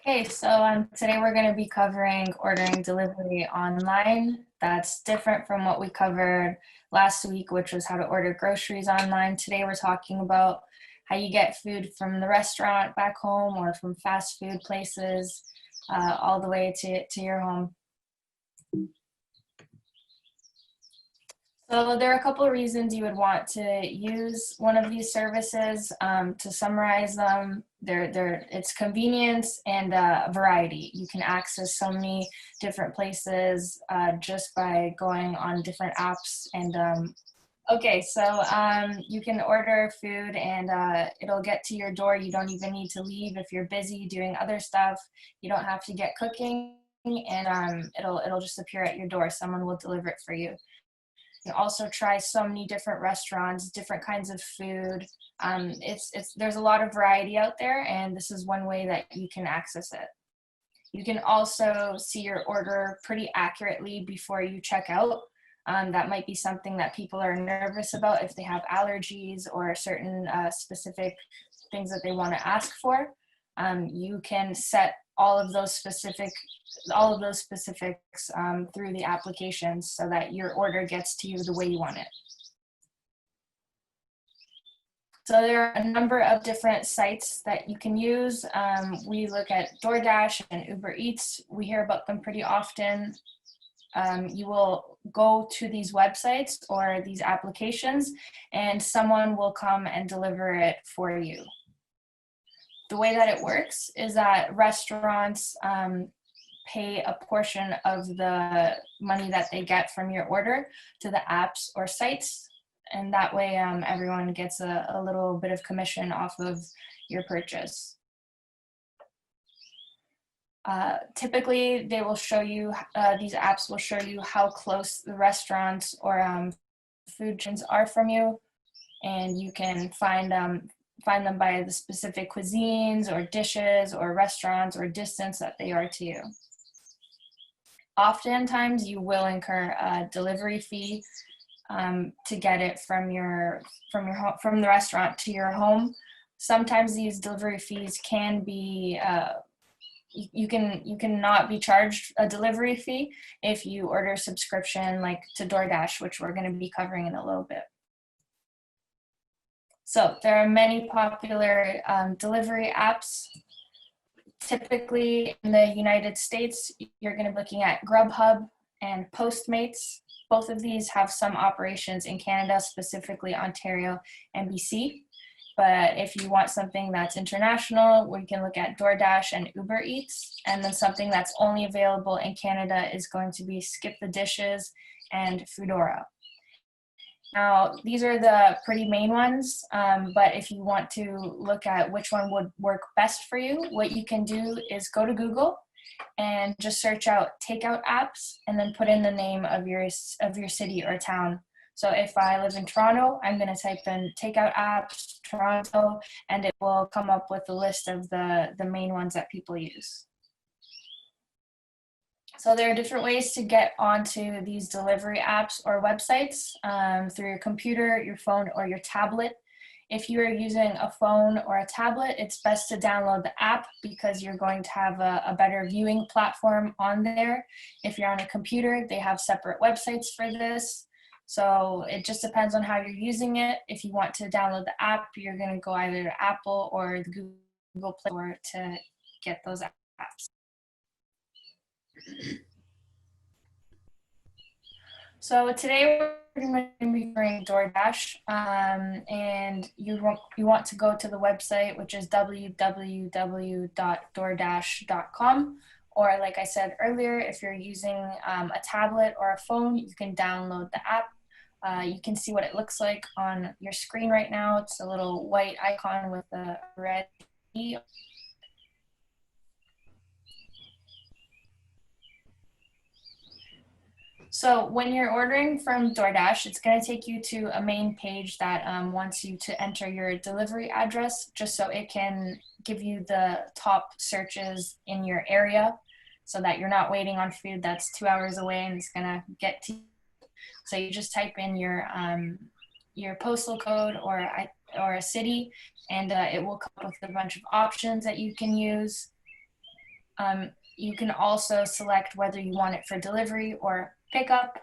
Okay, so today we're going to be covering ordering delivery online. That's different from what we covered last week, which was how to order groceries online. Today we're talking about how you get food from the restaurant back home or from fast food places all the way to your home. So there are a couple of reasons you would want to use one of these services. To summarize them, it's convenience and variety. You can access so many different places just by going on different apps. And okay, so you can order food and it'll get to your door. You don't even need to leave if you're busy doing other stuff. You don't have to get cooking, and it'll just appear at your door. Someone will deliver it for you. You can also try so many different restaurants, different kinds of food. There's a lot of variety out there, and this is one way that you can access it. You can also see your order pretty accurately before you check out. That might be something that people are nervous about if they have allergies or certain specific things that they want to ask for. You can set all of those specifics through the applications so that your order gets to you the way you want it. So there are a number of different sites that you can use. We look at DoorDash and Uber Eats. We hear about them pretty often. You will go to these websites or these applications and someone will come and deliver it for you. The way that it works is that restaurants pay a portion of the money that they get from your order to the apps or sites, and that way everyone gets a little bit of commission off of your purchase. Typically, they will show you, these apps will show you how close the restaurants or food chains are from you, and you can find them by the specific cuisines or dishes or restaurants or distance that they are to you. Oftentimes, you will incur a delivery fee to get it from the restaurant to your home. Sometimes these delivery fees can be you can not be charged a delivery fee if you order a subscription like to DoorDash, which we're going to be covering in a little bit. So there are many popular delivery apps. Typically in the United States, you're going to be looking at Grubhub and Postmates. Both of these have some operations in Canada, specifically Ontario and BC. But if you want something that's international, we can look at DoorDash and Uber Eats. And then something that's only available in Canada is going to be Skip the Dishes and Foodora. Now, these are the pretty main ones, but if you want to look at which one would work best for you, what you can do is go to Google and just search out takeout apps and then put in the name of your city or town. So if I live in Toronto, I'm going to type in takeout apps, Toronto, and it will come up with a list of the main ones that people use. So there are different ways to get onto these delivery apps or websites through your computer, your phone, or your tablet. If you are using a phone or a tablet, it's best to download the app because you're going to have a better viewing platform on there. If you're on a computer, they have separate websites for this. So it just depends on how you're using it. If you want to download the app, you're going to go either to Apple or the Google Play Store to get those apps. So today we're going to be covering DoorDash, and you want to go to the website, which is www.doordash.com. Or like I said earlier, if you're using a tablet or a phone, you can download the app. You can see what it looks like on your screen right now. It's a little white icon with a red E. So when you're ordering from DoorDash, it's going to take you to a main page that wants you to enter your delivery address just so it can give you the top searches in your area so that you're not waiting on food that's 2 hours away and it's going to get to you. So you just type in your postal code or a city, and it will come up with a bunch of options that you can use. You can also select whether you want it for delivery or pickup,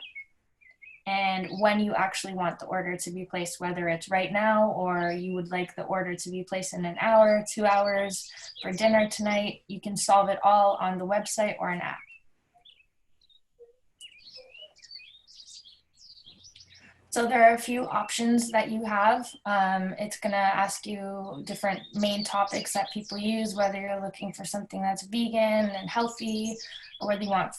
and when you actually want the order to be placed, whether it's right now or you would like the order to be placed in an hour, 2 hours, for dinner tonight. You can solve it all on the website or an app. So there are a few options that you have. It's gonna ask you different main topics that people use, whether you're looking for something that's vegan and healthy, or whether you want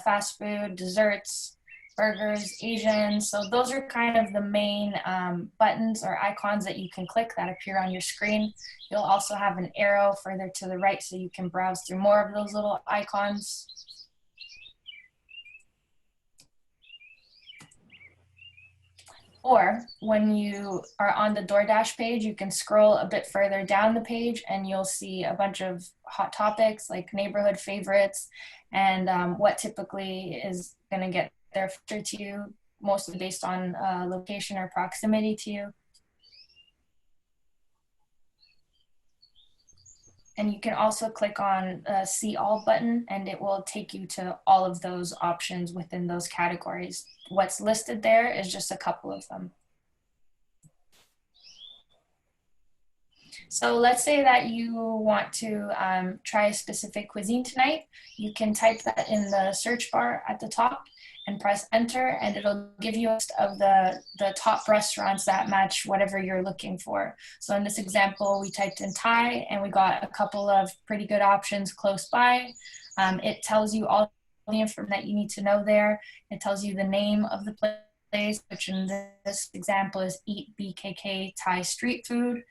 fast food, desserts, burgers, Asian. So those are kind of the main buttons or icons that you can click that appear on your screen. You'll also have an arrow further to the right so you can browse through more of those little icons. Or when you are on the DoorDash page, you can scroll a bit further down the page and you'll see a bunch of hot topics like neighborhood favorites and what typically is going to get there to you, mostly based on location or proximity to you. And you can also click on the See All button and it will take you to all of those options within those categories. What's listed there is just a couple of them. So let's say that you want to try a specific cuisine tonight. You can type that in the search bar at the top and press enter, and it'll give you a list of the top restaurants that match whatever you're looking for. So in this example, we typed in Thai and we got a couple of pretty good options close by. It tells you all the information that you need to know there. It tells you the name of the place, which in this example is Eat BKK Thai Street Food.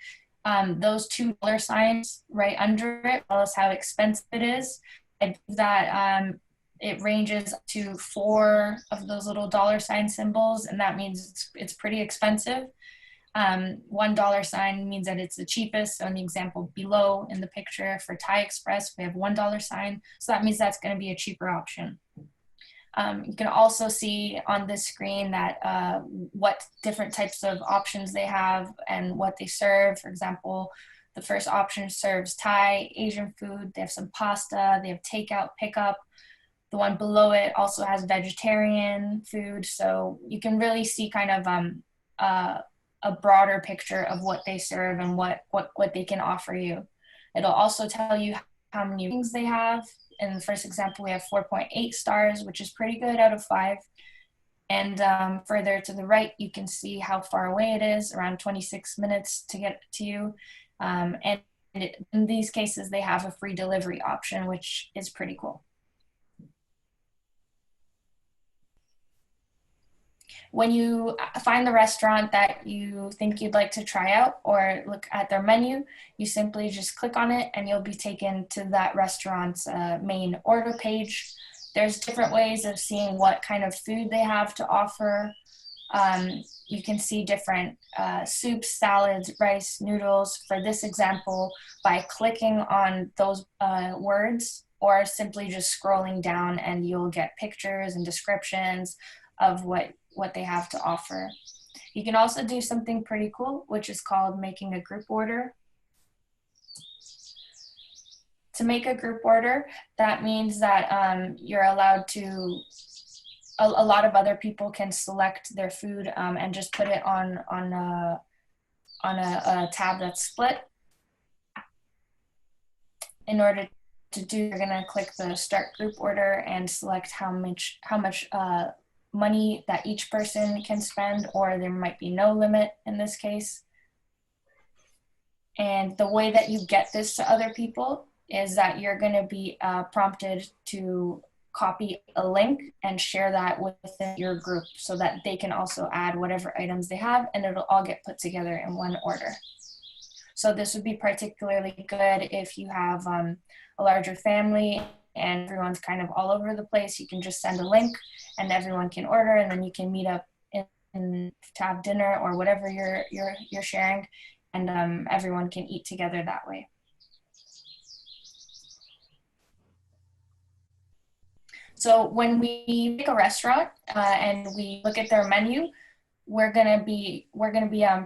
Those $2 signs right under it tell us how expensive it is. I believe that it ranges to 4 of those little $ symbols, and that means it's pretty expensive. $1 sign means that it's the cheapest. So in the example below in the picture for Thai Express, we have $1 sign. So that means that's going to be a cheaper option. You can also see on this screen that what different types of options they have and what they serve. For example, the first option serves Thai, Asian food. They have some pasta. They have takeout, pickup. The one below it also has vegetarian food. So you can really see kind of a broader picture of what they serve and what they can offer you. It'll also tell you how many things they have. In the first example, we have 4.8 stars, which is pretty good out of 5. And further to the right, you can see how far away it is, around 26 minutes to get to you. And in these cases, they have a free delivery option, which is pretty cool. When you find the restaurant that you think you'd like to try out or look at their menu, you simply just click on it and you'll be taken to that restaurant's main order page. There's different ways of seeing what kind of food they have to offer. You can see different soups, salads, rice, noodles. For this example, by clicking on those words or simply just scrolling down, and you'll get pictures and descriptions of what they have to offer. You can also do something pretty cool, which is called making a group order. To make a group order, that means that you're allowed to, a lot of other people can select their food and just put it on a tab that's split. In order to do, you're gonna click the start group order and select how much money that each person can spend, or there might be no limit in this case. And the way that you get this to other people is that you're going to be prompted to copy a link and share that within your group so that they can also add whatever items they have, and it'll all get put together in one order. So this would be particularly good if you have a larger family and everyone's kind of all over the place. You can just send a link and everyone can order, and then you can meet up to have dinner or whatever you're sharing, and everyone can eat together that way. So when we pick a restaurant and we look at their menu, we're gonna be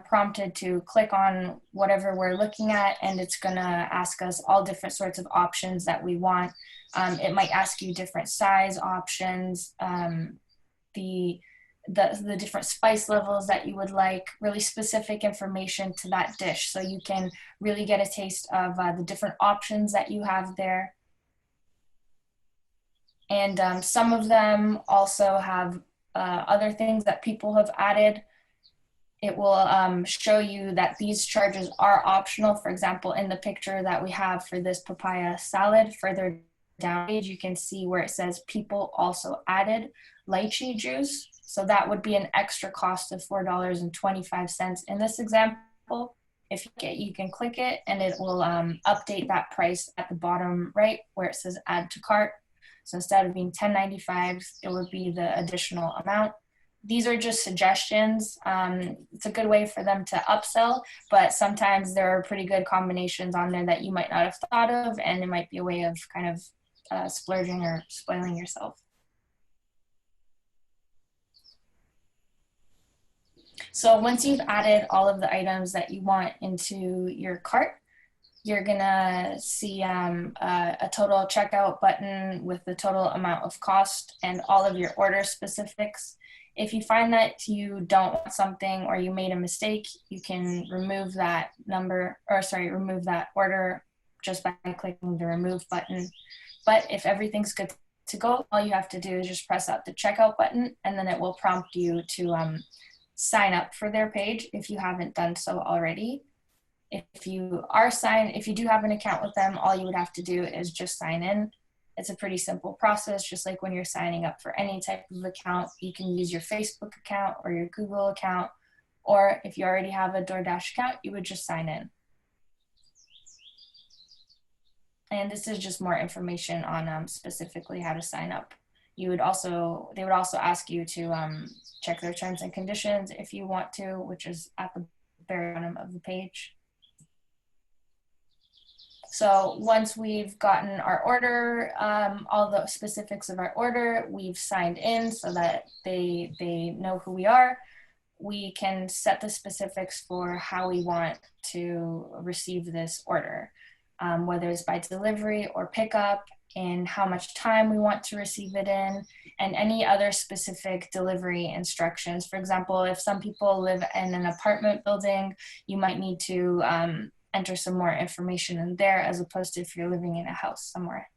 prompted to click on whatever we're looking at, and it's gonna ask us all different sorts of options that we want. It might ask you different size options, the different spice levels that you would like, really specific information to that dish, so you can really get a taste of the different options that you have there. And some of them also have other things that people have added. It will show you that these charges are optional. For example, in the picture that we have for this papaya salad, further down page, you can see where it says people also added lychee juice. So that would be an extra cost of $4.25 in this example. If you get, you can click it and it will update that price at the bottom right where it says add to cart. So instead of being $10.95, it would be the additional amount. These are just suggestions. It's a good way for them to upsell, but sometimes there are pretty good combinations on there that you might not have thought of, and it might be a way of kind of splurging or spoiling yourself. So once you've added all of the items that you want into your cart, you're gonna see a total checkout button with the total amount of cost and all of your order specifics. If you find that you don't want something or you made a mistake, you can remove that remove that order just by clicking the remove button. But if everything's good to go, all you have to do is just press out the checkout button, and then it will prompt you to sign up for their page if you haven't done so already. If you do have an account with them, all you would have to do is just sign in. It's a pretty simple process, just like when you're signing up for any type of account. You can use your Facebook account or your Google account, or if you already have a DoorDash account, you would just sign in. And this is just more information on specifically how to sign up. They would also ask you to check their terms and conditions if you want to, which is at the very bottom of the page. So once we've gotten our order, all the specifics of our order, we've signed in so that they know who we are, we can set the specifics for how we want to receive this order, whether it's by delivery or pickup, and how much time we want to receive it in, and any other specific delivery instructions. For example, if some people live in an apartment building, you might need to enter some more information in there as opposed to if you're living in a house somewhere.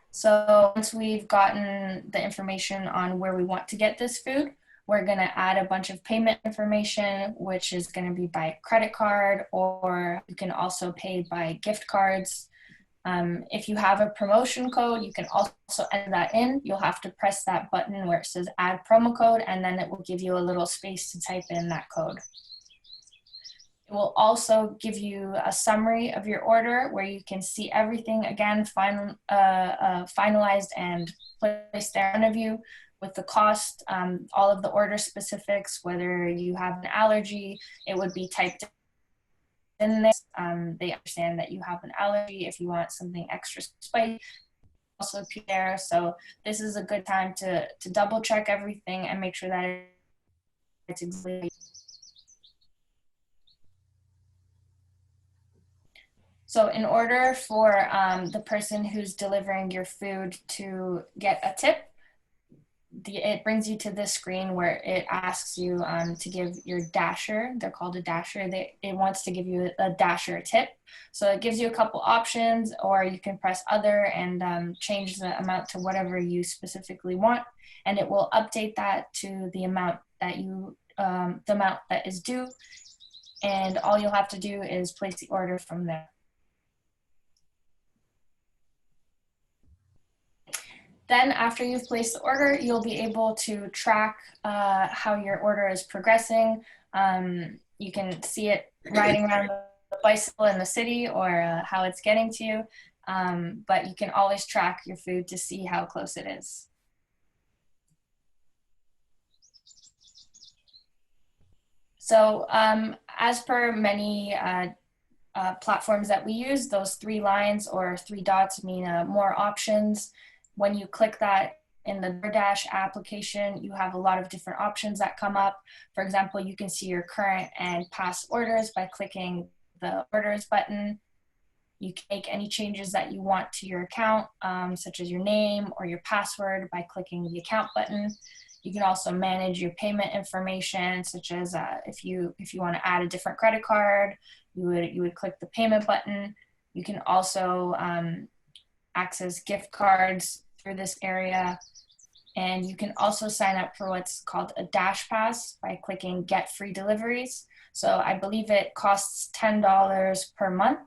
So once we've gotten the information on where we want to get this food, we're going to add a bunch of payment information, which is going to be by credit card, or you can also pay by gift cards. If you have a promotion code, you can also enter that in. You'll have to press that button where it says add promo code, and then it will give you a little space to type in that code. It will also give you a summary of your order where you can see everything again finalized and placed there in front of you with the cost, all of the order specifics, whether you have an allergy, it would be typed in this. They understand that you have an allergy. If you want something extra spicy, also appear there. So this is a good time to double check everything and make sure that it's exactly. So in order for the person who's delivering your food to get a tip, it brings you to this screen where it asks you to give your dasher. They're called a dasher. It wants to give you a dasher tip. So it gives you a couple options, or you can press other and change the amount to whatever you specifically want, and it will update that to the amount that is due. And all you'll have to do is place the order from there. Then after you've placed the order, you'll be able to track how your order is progressing. You can see it riding around the bicycle in the city, or how it's getting to you. But you can always track your food to see how close it is. So as per many platforms that we use, those 3 lines or 3 dots mean more options. When you click that, in the DoorDash application, you have a lot of different options that come up. For example, you can see your current and past orders by clicking the orders button. You can make any changes that you want to your account, such as your name or your password, by clicking the account button. You can also manage your payment information, such as if you want to add a different credit card, you would click the payment button. You can also access gift cards through this area. And you can also sign up for what's called a Dash Pass by clicking Get Free Deliveries. So I believe it costs $10 per month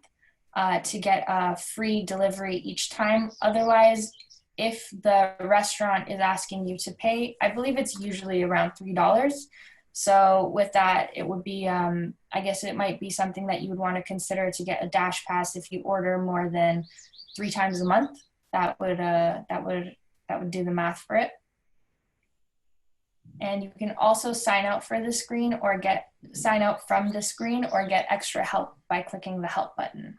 to get a free delivery each time. Otherwise, if the restaurant is asking you to pay, I believe it's usually around $3. So with that, it would be, I guess it might be something that you would want to consider to get a Dash Pass if you order more than 3 times a month. That would do the math for it. And you can also sign out for the screen or sign out from the screen or get extra help by clicking the help button.